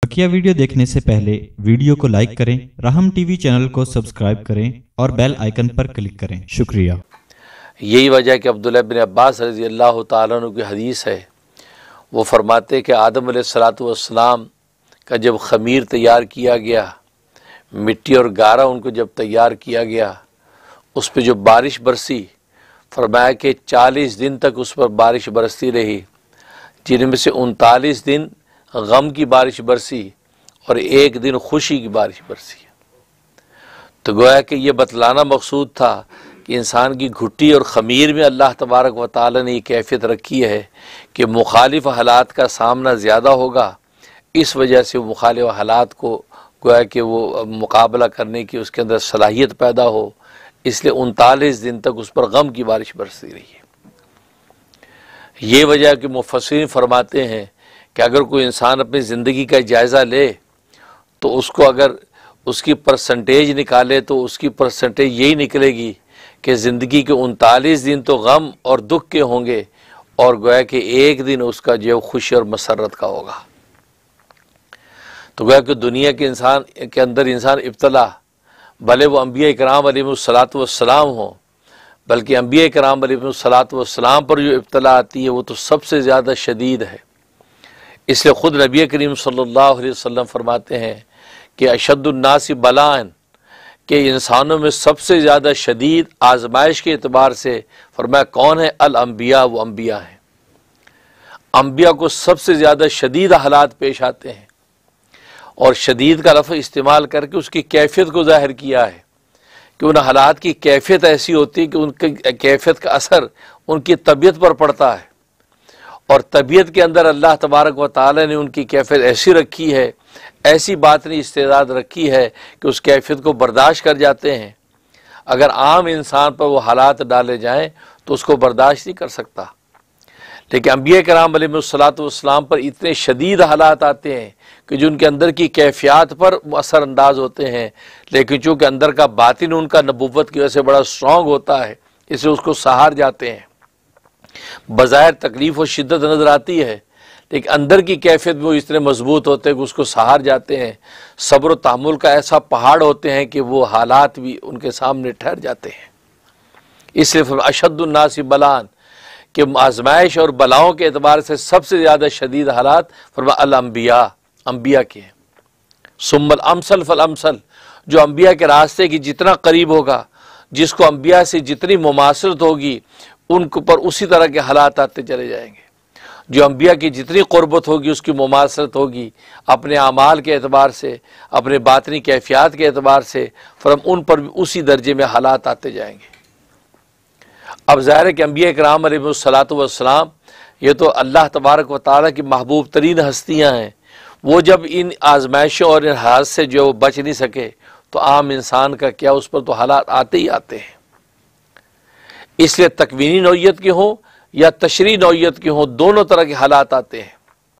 बकिया video देखने से पहले वीडियो को लाइक करें, राहम टीवी चैनल को सब्सक्राइब करें और बेल आइकन पर क्लिक करें। शुक्रिया। यही वजह है कि अब्दुल्लाह बिन अब्बास रज़ी अल्लाह तआला अन्हु की हदीस है, वो फरमाते कि आदम अलैहिस्सलातु वस्सलाम का जब खमीर तैयार किया गया, मिट्टी और गारा उनको जब तैयार किया गया, उस पर जो बारिश बरसी, फरमाया कि 40 दिन तक उस पर बारिश बरसती रही, जिनमें से 39 दिन गम की बारिश बरसी और 1 दिन खुशी की बारिश बरसी। तो गोया कि ये बतलाना मकसूद था कि इंसान की घुट्टी और ख़मीर में अल्लाह तबारक व तआला ने ये कैफियत रखी है कि मुखालिफ हालात का सामना ज़्यादा होगा, इस वजह से वो मुखालिफ हालात को गोया कि वो मुकाबला करने की उसके अंदर सलाहियत पैदा हो, इसलिए 39 दिन तक उस पर गम की बारिश बरसती रही है। ये वजह कि मुफस्सिरीन फरमाते हैं कि अगर कोई इंसान अपनी ज़िंदगी का जायज़ा ले तो उसको अगर उसकी परसेंटेज निकाले तो उसकी परसेंटेज यही निकलेगी कि ज़िंदगी के 39 दिन तो गम और दुख के होंगे और गोया कि 1 दिन उसका जो खुशी और मसरत का होगा। तो गोया कि दुनिया के इंसान के अंदर इंसान इब्तला, भले वो अम्बिया इकराम अलैहिमुस्सलातु वस्सलाम हो, बल्कि अम्बिया इकराम अलैहिमुस्सलातु वस्सलाम पर जो इब्तला आती है वो तो सबसे ज़्यादा शदीद है। इसलिए ख़ुद नबी करीम सल्लल्लाहु अलैहि वसल्लम फरमाते हैं कि अशद्दुन्नासी बलान, के इंसानों में सबसे ज़्यादा शदीद आजमाइश के एतबार से फरमाया कौन है? अल अम्बिया, वो अम्बिया हैं। अम्बिया को सबसे ज़्यादा शदीद हालात पेश आते हैं और शदीद का लफ्ज़ इस्तेमाल करके उसकी कैफियत को ज़ाहिर किया है कि उन हालात की कैफियत ऐसी होती है कि उनकी कैफियत का असर उनकी तबीयत पर पड़ता है और तबीयत के अंदर अल्लाह तबारक व तआला ने उनकी कैफियत ऐसी रखी है, ऐसी बात ने इस्तेदाद रखी है कि उस कैफियत को बर्दाश्त कर जाते हैं। अगर आम इंसान पर वो हालात डाले जाएं तो उसको बर्दाश्त नहीं कर सकता, लेकिन अम्बिया कराम अलैहिमुस्सलातु वस्सलाम पर इतने शदीद हालात आते हैं कि जो उनके अंदर की कैफियत पर असरअंदाज होते हैं, लेकिन चूँकि अंदर का बातिन उनका नबुव्वत की वजह से बड़ा स्ट्रॉन्ग होता है, इसलिए उसको सहार जाते हैं। बज़ाहिर तकलीफ़ और शिद्दत नज़र आती है, लेकिन अंदर की कैफियत में वो इतने मजबूत होते हैं कि उसको सहार जाते हैं। सब्र और तहम्मुल का ऐसा पहाड़ होते हैं कि वो हालात भी उनके सामने ठहर जाते हैं। इसलिए अशद्दुन्नासी बलान, कि आजमाइश और बलाओं के एतबार से सबसे ज़्यादा शदीद हालात फरमा अल अम्बिया, अम्बिया के। सुम्मल अमसल फल अमसल, जो अम्बिया के रास्ते की जितना करीब होगा, जिसको अम्बिया से जितनी मुमासरत होगी, उनको पर उसी तरह के हालात आते चले जाएंगे। जो अम्बिया की जितनी क़ुर्बत होगी उसकी मुमासरत होगी अपने आमाल के एतबार से, अपने बातनी कैफियत के एतबार से, फरम उन पर भी उसी दर्जे में हालात आते जाएंगे। अब ज़ाहिर है कि अम्बिया इकराम अलैहिमुस्सलातु वस्सलाम ये तो अल्लाह तबारक व तआला की महबूब तरीन हस्तियाँ हैं। वो जब इन आजमाइशों और इन हालात से जो बच नहीं सके तो आम इंसान का क्या, उस पर तो हालात आते ही आते हैं। इसलिए तकवीनी नौइयत के हों या तशरीह नौइयत के हों, दोनों तरह के हालात आते हैं।